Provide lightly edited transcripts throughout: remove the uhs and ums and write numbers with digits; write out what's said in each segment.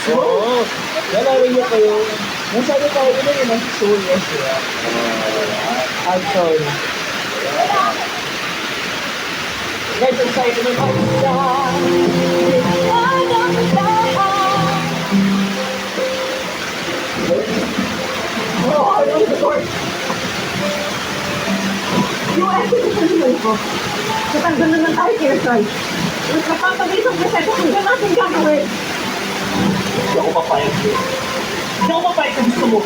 Oo. Nalawin niyo kayo. Masabi tayo na yun ang soul yes, diba? I'm sorry. Guys, excited na tayo. Oh, I love the Lord. Yung essence sa liman ko. Katanggal naman tayo kaya try. Mas napapag-isang presento kung gano'n natin gagawin. Hindi ako papayag sa'yo. Hindi ako papayag sa gusto mo.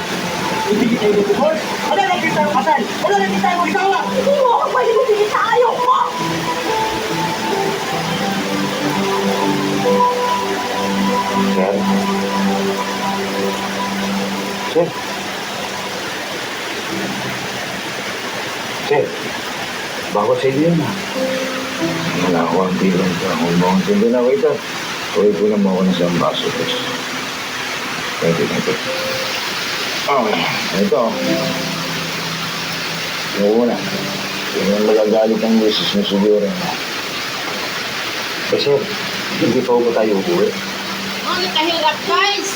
Hindi kita yung Lord. Wala lang kita yung kasal. Wala lang kita yung isawa. Hindi mo ako pwede masigit sa ayaw mo! Sir? Sir? Sir? Bawat sa iyo na. Wala ko ang bilang ka. Kung makonsindi na ako ito, uwi ko lang mo ako ng isang baso. Thank you. Okay, ito. Yung una, yung magagalit ang misis mo siguro. Eh sir, hindi pa ba tayo uuwi? Ano kahirap guys?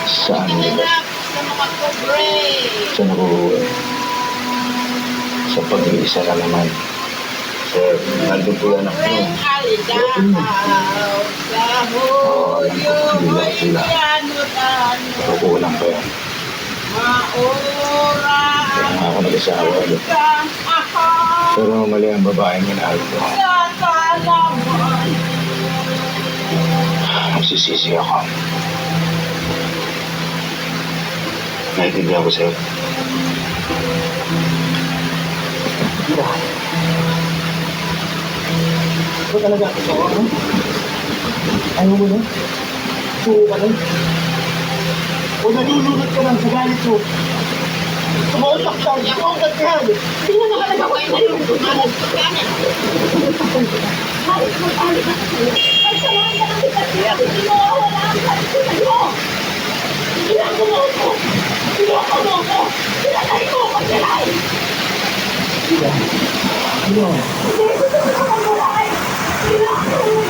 Saan nila? Kahirap sa mga pobre. Saan ako uuwi? Sa pag-iisa na naman. Sir, nandun po yan ako. Pobreng aligaw sa huyo ay yanutan. Pero kulang pa yan. Maura Kaya nga ako nag-asawa. ako Pero mali ang babaeng minahal ko. sa kalaman. Nagsisisi ako. Naiintindihan ko sa'yo. Ito talaga ako sa ano? Ayaw mo na? Suko ka lang? O nalulunod ka lang sa galit mo? Sumutak ka! Sumutak ka! Hindi na naman nagawin na yung Malas pagkanan. halos mo tayo na kasi. Ay, samahan ka namin kasi. Hindi mo wala ang kalimutan mo. Ginagawa mo ako. Ginagawa mo ako. Pinatay mo ako, Jelay. Ano? Hindi, gusto ko naman mulay. Ginagawa mo.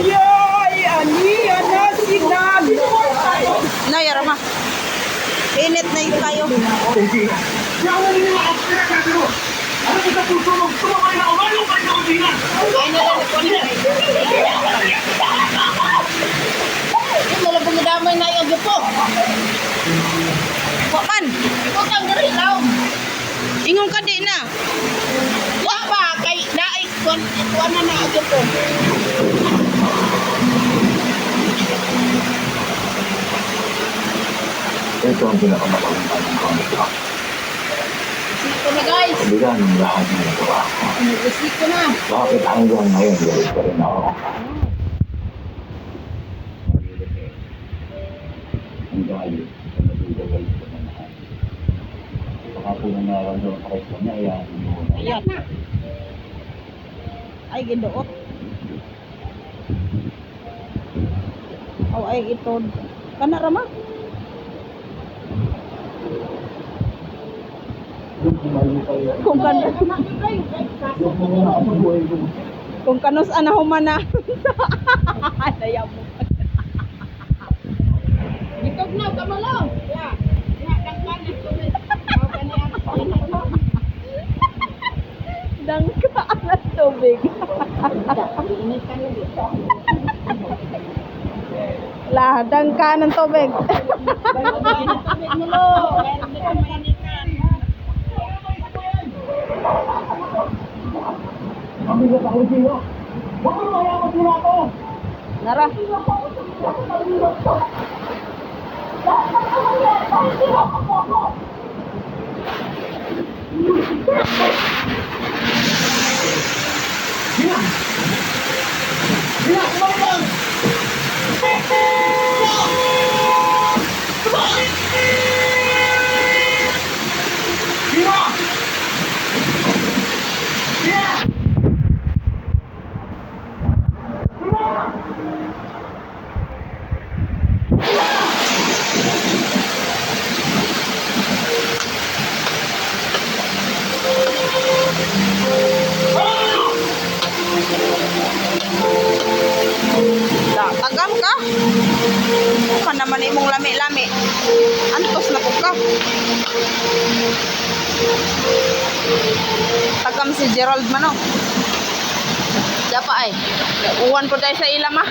Ay! Ani! Ana! Sinan! Nay, arama. Init na yun tayo. Hindi. Yawan nila ako sinasabi mo! Ano ko sa puso mo? Tumamay na ako! Malong ka sa kusina! Ay nalang ko na. Yung malabong damay na yung po. Waman, Ikaw kang garilaw. ingon ka di na. Wa ba kay daig kon ito na na agad po. Ito ang pinakamakalantan ng komito. Siko na guys. Kabila ng lahat ng nagawa ko. Siko na. Bakit hanggang ngayon galit pa rin ako? Ang galit sa nagagalit ko na lahat. Baka po na nararamdaman ko rin niya, ayaw mo. Ayan na. Ay, gidoot. Oh, ay, ito. Kana rama. Kung kan kung kanus anahuman na. Daya mo. Ikaw na kamalo. Ya. Ya dangkan ito. Mau kani ang Dangka ang tubig. init kan dito. La, dangka ng tubig. Tubig mo lo. Meron dito mainitan. Ang bigat ako dito! Baka mayaman sila ako! Nara. Gina! Gina! Kumabang! Gina! Gina! Tagam ka. Pa naman imong lami-lami. Antos na po ka. Tagam si Gerald man oh. Dapa ay. Uwan po tayo sa ilam ah.